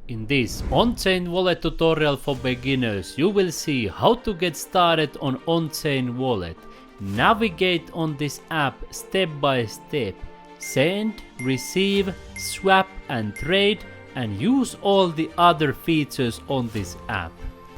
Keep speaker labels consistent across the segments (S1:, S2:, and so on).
S1: In this OnChain Wallet tutorial for beginners, you will see how to get started on OnChain Wallet. Navigate on this app step by step. Send, receive, swap and trade, and use all the other features on this app.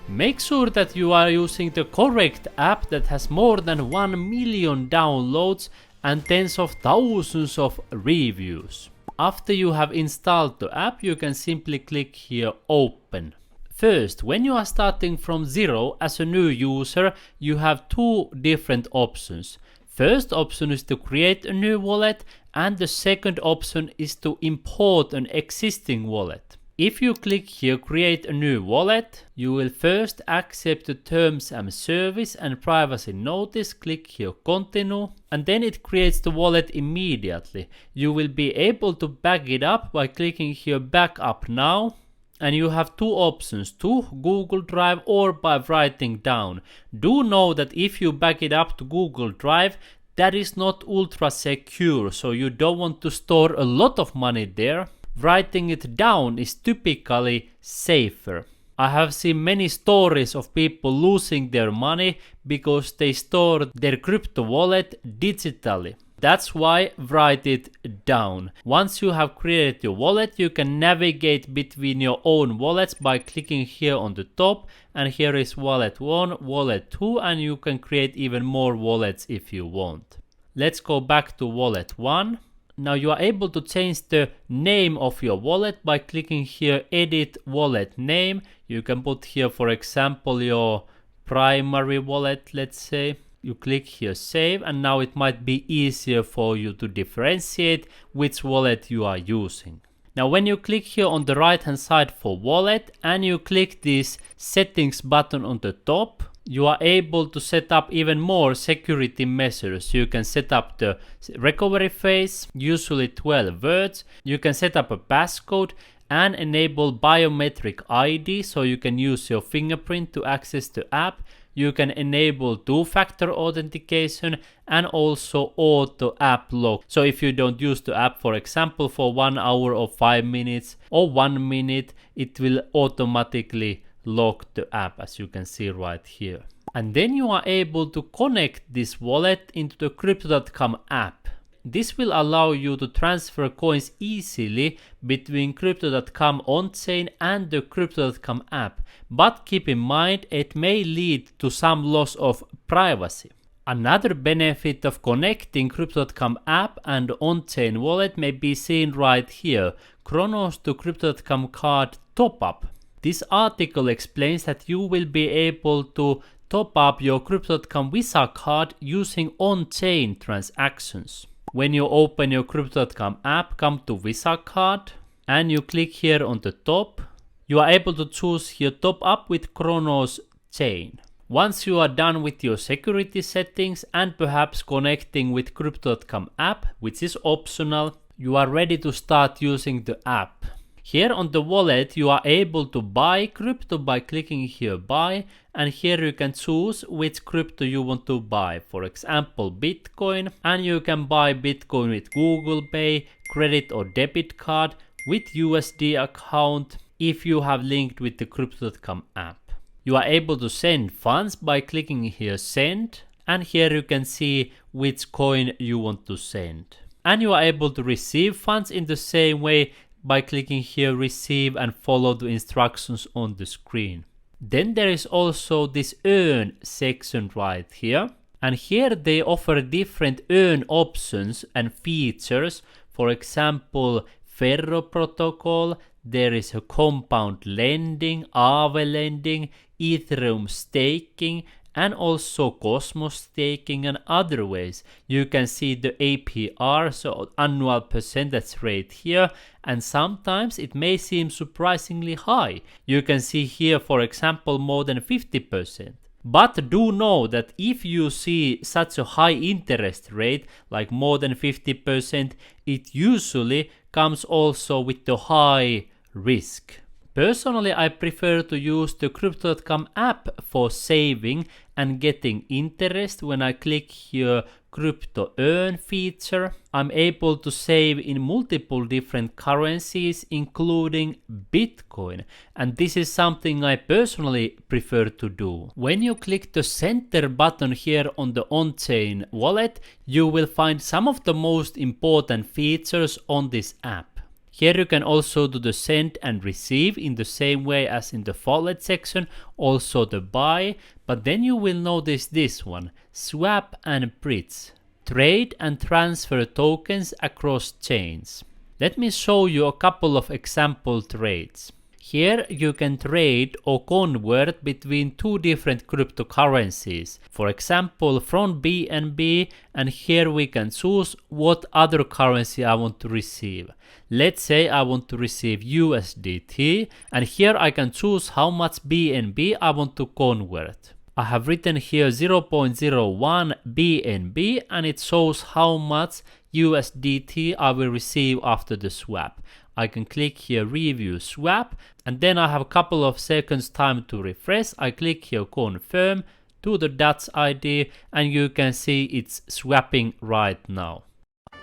S1: Make sure that you are using the correct app that has more than 1 million downloads and tens of thousands of reviews. After you have installed the app, you can simply click here Open. First, when you are starting from zero as a new user, you have two different options. First option is to create a new wallet, and the second option is to import an existing wallet. If you click here create a new wallet, you will first accept the terms and service and privacy notice. Click here continue, and then it creates the wallet immediately. You will be able to back it up by clicking here back up now, and you have two options, to Google Drive or by writing down. Do know that if you back it up to Google Drive, that is not ultra secure, so you don't want to store a lot of money there. Writing it down is typically safer. I have seen many stories of people losing their money because they stored their crypto wallet digitally. That's why write it down. Once you have created your wallet, you can navigate between your own wallets by clicking here on the top, and here is wallet 1, wallet 2, and you can create even more wallets if you want. Let's go back to wallet 1. Now you are able to change the name of your wallet by clicking here edit wallet name. You can put here, for example, your primary wallet, let's say. You click here save, and now it might be easier for you to differentiate which wallet you are using. Now when you click here on the right hand side for wallet and you click this settings button on the top, you are able to set up even more security measures. You can set up the recovery phase, usually 12 words. You can set up a passcode and enable biometric ID, so you can use your fingerprint to access the app. You can enable two-factor authentication and also auto app lock. So if you don't use the app, for example, for 1 hour or 5 minutes or 1 minute, it will automatically lock the app, as you can see right here. And then you are able to connect this wallet into the Crypto.com app. This will allow you to transfer coins easily between Crypto.com on-chain and the Crypto.com app, but keep in mind it may lead to some loss of privacy. Another benefit of connecting Crypto.com app and on-chain wallet may be seen right here, Chronos to Crypto.com card top-up. This article explains that you will be able to top up your Crypto.com Visa card using on-chain transactions. When you open your Crypto.com app, come to Visa card and you click here on the top. You are able to choose here top up with Chronos chain. Once you are done with your security settings and perhaps connecting with Crypto.com app, which is optional, you are ready to start using the app. Here on the wallet, you are able to buy crypto by clicking here buy, and here you can choose which crypto you want to buy. For example, Bitcoin, and you can buy Bitcoin with Google Pay, credit or debit card, with USD account if you have linked with the Crypto.com app. You are able to send funds by clicking here send, and here you can see which coin you want to send. And you are able to receive funds in the same way by clicking here receive and follow the instructions on the screen. Then there is also this earn section right here, and here they offer different earn options and features. For example, Ferro protocol, there is a compound lending, Aave lending, Ethereum staking, and also Cosmos staking and other ways. You can see the APR, so annual percentage rate here, and sometimes it may seem surprisingly high. You can see here, for example, more than 50%. But do know that if you see such a high interest rate, like more than 50%, it usually comes also with the high risk. Personally, I prefer to use the Crypto.com app for saving and getting interest. When I click here Crypto Earn feature, I'm able to save in multiple different currencies, including Bitcoin. And this is something I personally prefer to do. When you click the center button here on the OnChain Wallet, you will find some of the most important features on this app. Here you can also do the send and receive in the same way as in the wallet section, also the buy, but then you will notice this one, swap and bridge, trade and transfer tokens across chains. Let me show you a couple of example trades. Here you can trade or convert between two different cryptocurrencies. For example, from BNB, and here we can choose what other currency I want to receive. Let's say I want to receive USDT, and here I can choose how much BNB I want to convert. I have written here 0.01 BNB, and it shows how much USDT I will receive after the swap. I can click here review swap, and then I have a couple of seconds time to refresh. I click here confirm to the Dutch ID, and you can see it's swapping right now.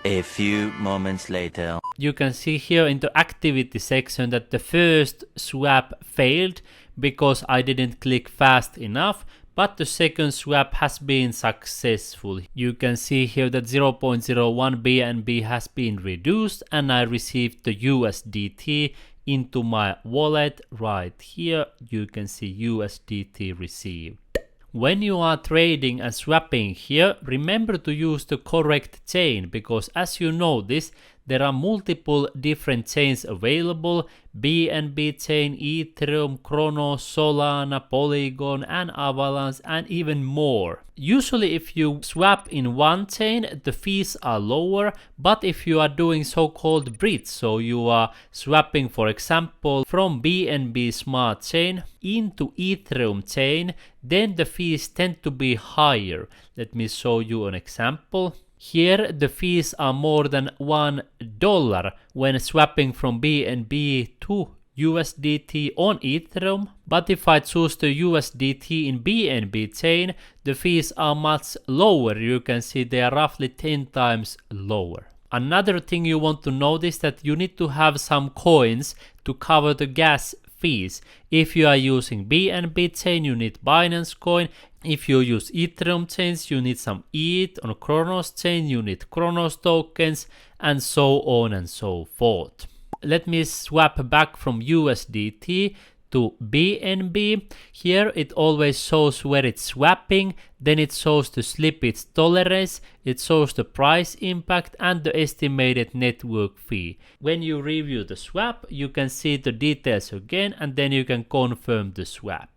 S2: A few moments later.
S1: You can see here in the activity section that the first swap failed because I didn't click fast enough, but the second swap has been successful. You can see here that 0.01 BNB has been reduced, and I received the USDT into my wallet right here. You can see USDT received. When you are trading and swapping here, remember to use the correct chain, because as you notice, there are multiple different chains available: BNB chain, Ethereum, Chronos, Solana, Polygon, and Avalanche, and even more. Usually if you swap in one chain, the fees are lower, but if you are doing so-called bridge, so you are swapping, for example, from BNB Smart Chain into Ethereum chain, then the fees tend to be higher. Let me show you an example. Here the fees are more than $1 when swapping from BNB to USDT on Ethereum, but if I choose the USDT in BNB chain, the fees are much lower. You can see they are roughly 10 times lower. Another thing you want to notice that you need to have some coins to cover the gas fees. If you are using BNB chain, you need Binance coin. If you use Ethereum chains, you need some ETH. On Chronos chain, you need Chronos tokens, and so on and so forth. Let me swap back from USDT to BNB. Here it always shows where it's swapping, then it shows the slippage tolerance, it shows the price impact and the estimated network fee. When you review the swap, you can see the details again, and then you can confirm the swap.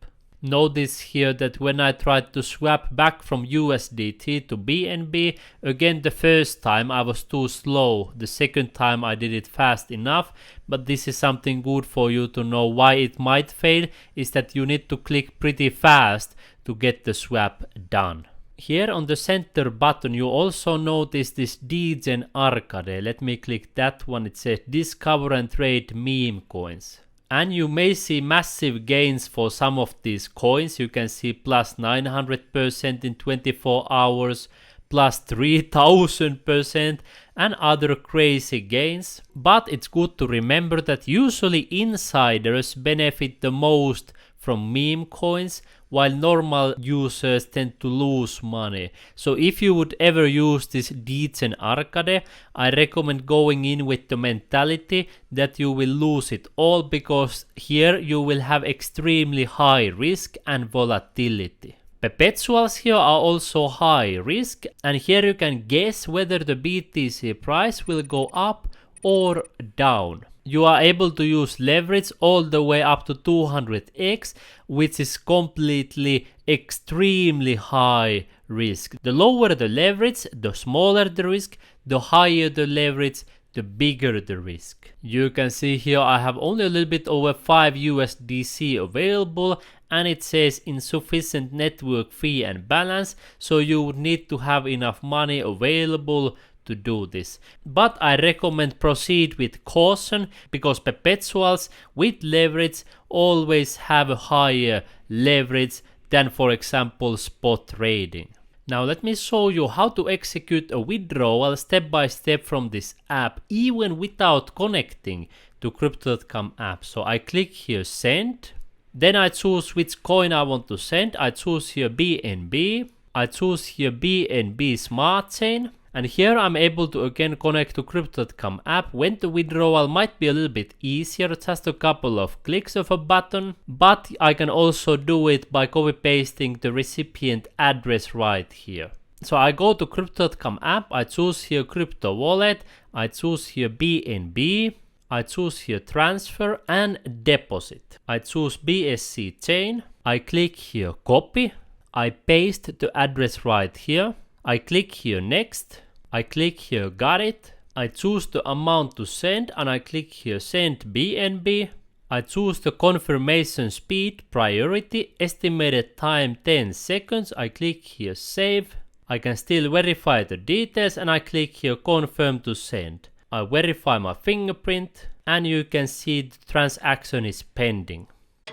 S1: Notice here that when I tried to swap back from USDT to BNB, again the first time I was too slow, the second time I did it fast enough, but this is something good for you to know why it might fail, is that you need to click pretty fast to get the swap done. Here on the center button you also notice this Degen Arcade. Let me click that one. It says discover and trade meme coins. And you may see massive gains for some of these coins. You can see plus 900% in 24 hours, plus 3000%, and other crazy gains. But it's good to remember that usually insiders benefit the most from meme coins, while normal users tend to lose money. So if you would ever use this Degen Arcade, I recommend going in with the mentality that you will lose it all, because here you will have extremely high risk and volatility. Perpetuals here are also high risk, and here you can guess whether the BTC price will go up or down. You are able to use leverage all the way up to 200x, which is completely extremely high risk. The lower the leverage, the smaller the risk, the higher the leverage, the bigger the risk. You can see here I have only a little bit over 5 USDC available, and it says insufficient network fee and balance, so you would need to have enough money available to to do this. But I recommend proceed with caution because perpetuals with leverage always have a higher leverage than, for example, spot trading. Now let me show you how to execute a withdrawal step by step from this app even without connecting to Crypto.com app. So I click here send, then I choose which coin I want to send. I choose here BNB, I choose here BNB Smart Chain, and here I'm able to again connect to Crypto.com app when the withdrawal might be a little bit easier, just a couple of clicks of a button, but I can also do it by copy pasting the recipient address right here. So I go to Crypto.com app, I choose here Crypto Wallet, I choose here BNB, I choose here transfer and deposit. I choose BSC chain, I click here copy, I paste the address right here. I click here next, I click here got it, I choose the amount to send and I click here send BNB, I choose the confirmation speed, priority, estimated time 10 seconds, I click here save, I can still verify the details and I click here confirm to send. I verify my fingerprint and you can see the transaction is pending.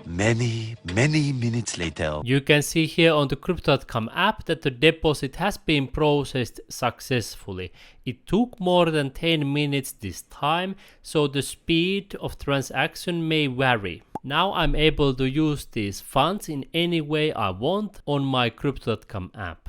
S2: Many minutes later.
S1: You can see here on the Crypto.com app that the deposit has been processed successfully. It took more than 10 minutes this time, so the speed of transaction may vary. Now I'm able to use these funds in any way I want on my Crypto.com app.